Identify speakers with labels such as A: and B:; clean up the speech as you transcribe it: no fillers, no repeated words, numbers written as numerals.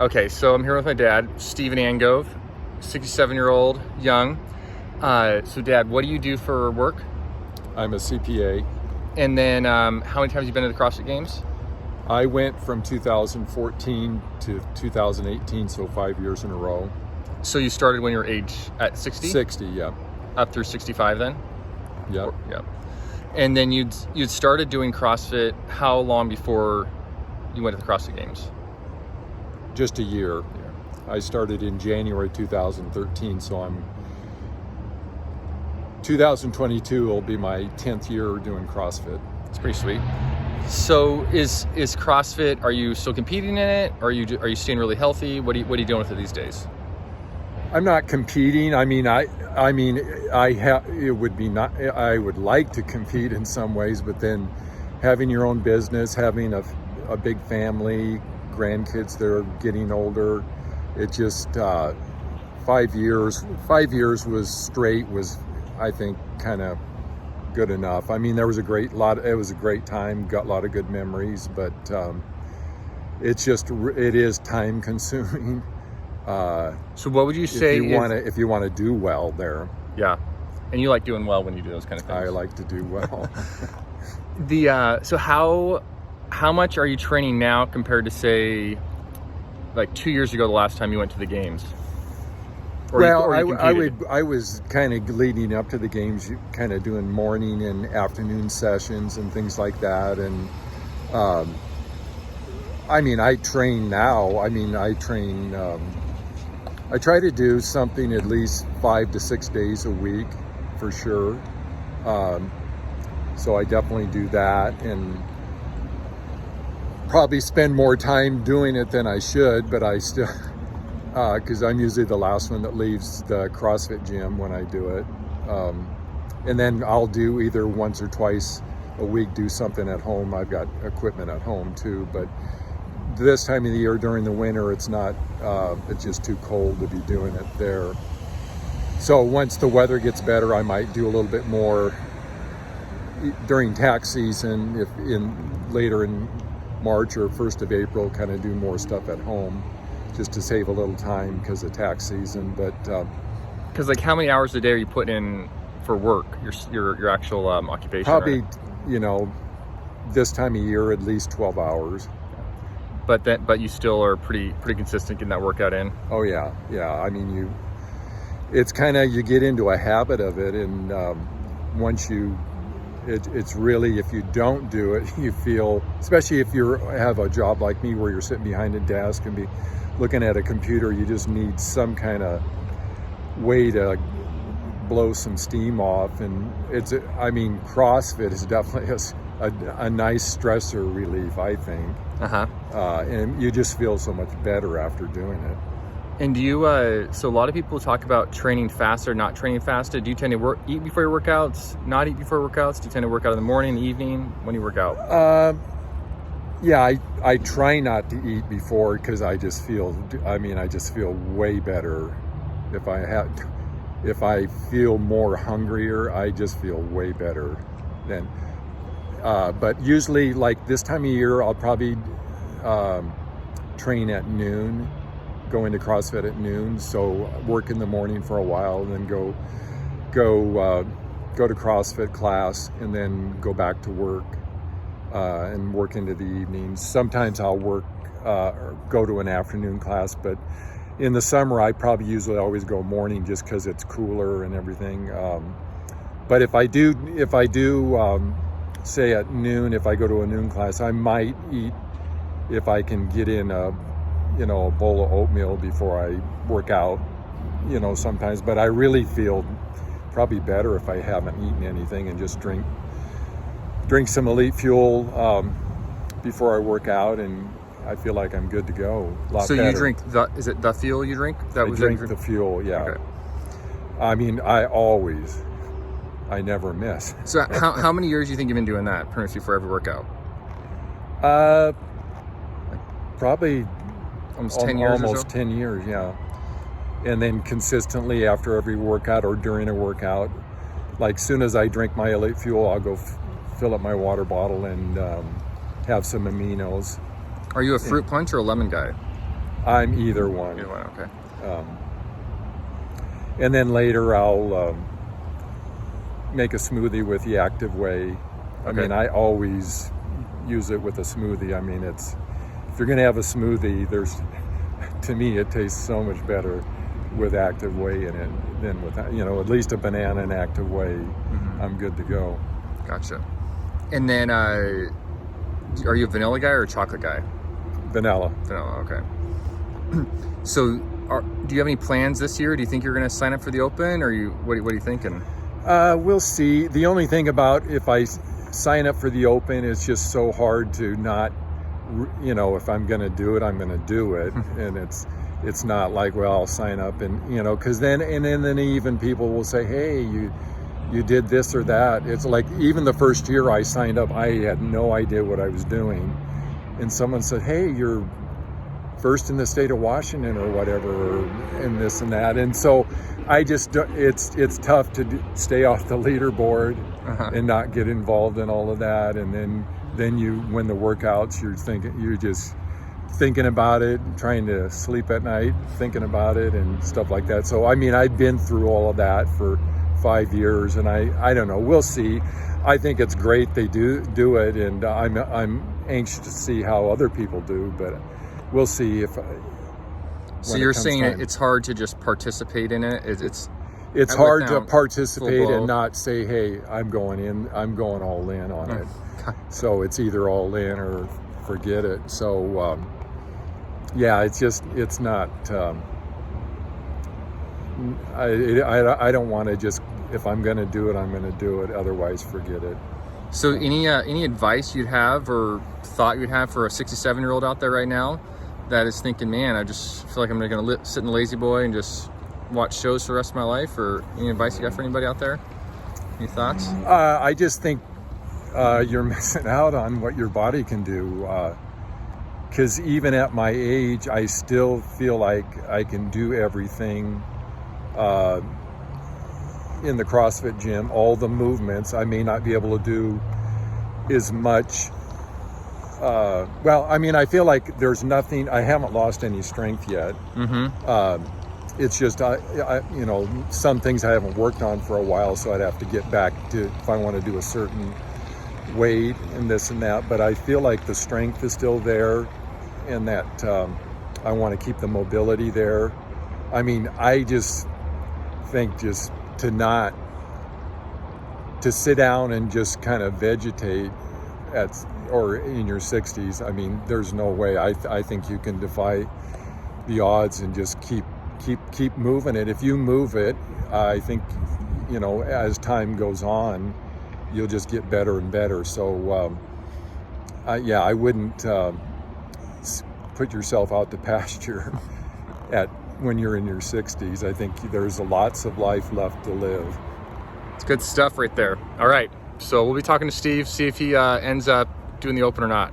A: Okay, so I'm here with my dad, Stephen Angove, 67-year-old, young. So Dad, what do you do for work?
B: I'm a CPA.
A: And then how many times have you been to the CrossFit Games?
B: I went from 2014 to 2018, so 5 years in a row.
A: So you started when you were at 60?
B: 60, yeah.
A: Up through 65 then?
B: Yep.
A: Yep. And then you'd started doing CrossFit how long before you went to the CrossFit Games?
B: Just a year. I started in January 2013, so 2022 will be my 10th year doing CrossFit.
A: It's pretty sweet. So is CrossFit, are you still competing in it? Are you staying really healthy? What are you doing with it these days?
B: I'm not competing. I would like to compete in some ways, but then having your own business, having a big family, grandkids that are getting older, it just 5 years was I think kind of good enough. I mean, it was a great time, got a lot of good memories, but it is time consuming.
A: So what would you say
B: if you want to do well there?
A: Yeah, and you like doing well when you do those kind of things.
B: I like to do well.
A: So how much are you training now compared to, say, like 2 years ago, the last time you went to the games?
B: I was kind of leading up to the games, kind of doing morning and afternoon sessions and things like that. And I train now. I try to do something at least 5 to 6 days a week for sure. So I definitely do that, and probably spend more time doing it than I should, but I still, because I'm usually the last one that leaves the CrossFit gym when I do it. And then I'll do either once or twice a week, do something at home. I've got equipment at home too, but this time of the year during the winter, it's just too cold to be doing it there. So once the weather gets better, I might do a little bit more during tax season, later in March or 1st of April, kind of do more stuff at home just to save a little time because of tax season. But
A: because like how many hours a day are you putting in for work, your actual occupation?
B: Probably,
A: right?
B: this time of year, at least 12 hours.
A: But you still are pretty consistent getting that workout in.
B: Oh yeah. I mean, it's kind of, you get into a habit of it, and once it's really, if you don't do it, you feel, especially if you have a job like me where you're sitting behind a desk and be looking at a computer, you just need some kind of way to blow some steam off. And CrossFit is definitely a nice stressor relief, I think. And you just feel so much better after doing it.
A: And do you, so a lot of people talk about training faster, not training faster. Do you tend to eat before your workouts, not eat before workouts? Do you tend to work out in the morning, the evening? When do you work out?
B: Yeah, I try not to eat before, because I just feel way better. If I feel more hungrier, I just feel way better then. But usually, like this time of year, I'll probably train at noon, go into CrossFit at noon. So work in the morning for a while, and then go to CrossFit class, and then go back to work and work into the evenings. Sometimes I'll work or go to an afternoon class, but in the summer I probably usually always go morning just because it's cooler and everything. But if I do say at noon, if I go to a noon class, I might eat, if I can get in a bowl of oatmeal before I work out, sometimes. But I really feel probably better if I haven't eaten anything and just drink some Elite Fuel before I work out, and I feel like I'm good to go.
A: So better. You drink is it the Fuel you drink?
B: I drink the Fuel, yeah. Okay. I mean, I never miss.
A: So how many years do you think you've been doing that, pretty much for every workout?
B: Probably
A: almost 10 years.
B: Almost 10 years, yeah. And then consistently after every workout or during a workout, like soon as I drink my Elite Fuel, I'll go fill up my water bottle and have some aminos.
A: Are you a fruit punch or a lemon guy?
B: I'm either one.
A: Either one, okay.
B: And then later I'll make a smoothie with the Active Whey. I mean, I always use it with a smoothie. I mean, if you're going to have a smoothie, to me, it tastes so much better with Active Whey in it than with, at least a banana and Active Whey. I'm good to go.
A: Gotcha. And then, are you a vanilla guy or a chocolate guy?
B: Vanilla.
A: Vanilla, okay. So, do you have any plans this year? Do you think you're going to sign up for the Open, or what are you thinking?
B: We'll see. The only thing about if I sign up for the Open, it's just so hard to not, if I'm going to do it, I'm going to do it. And it's not like, well, I'll sign up and, because then even people will say, hey, you did this or that. It's like, even the first year I signed up, I had no idea what I was doing. And someone said, hey, you're first in the state of Washington or whatever, and this and that. And so it's tough to stay off the leaderboard and not get involved in all of that. And then you, when the workouts, you're just thinking about it, trying to sleep at night, thinking about it and stuff like that. So, I mean, I've been through all of that for 5 years, and I don't know, we'll see. I think it's great they do it, and I'm anxious to see how other people do, but we'll see if.
A: So you're saying it's hard to just participate in it?
B: It's hard to participate and not say, hey, I'm going all in on it. So it's either all in or forget it. So yeah, it's not. I don't want to just, if I'm going to do it, I'm going to do it. Otherwise, forget it.
A: So any advice you'd have or thought you'd have for a 67-year-old out there right now that is thinking, man, I just feel like I'm going to sit in the lazy boy and just watch shows for the rest of my life? Or any advice you got for anybody out there? Any thoughts?
B: I just think you're missing out on what your body can do. Because even at my age, I still feel like I can do everything in the CrossFit gym, all the movements. I may not be able to do as much. Well, I mean, I feel like there's nothing, I haven't lost any strength yet. It's just, some things I haven't worked on for a while, so I'd have to get back to, if I want to do a certain weight and this and that. But I feel like the strength is still there, and that I want to keep the mobility there. I mean, I just think just to sit down and just kind of vegetate or in your 60s, I mean, there's no way. I think you can defy the odds and just keep moving it. If you move it, I think, as time goes on, you'll just get better and better. So, I wouldn't put yourself out to pasture when you're in your 60s. I think there's lots of life left to live.
A: It's good stuff right there. All right, so we'll be talking to Steve, see if he ends up doing the Open or not.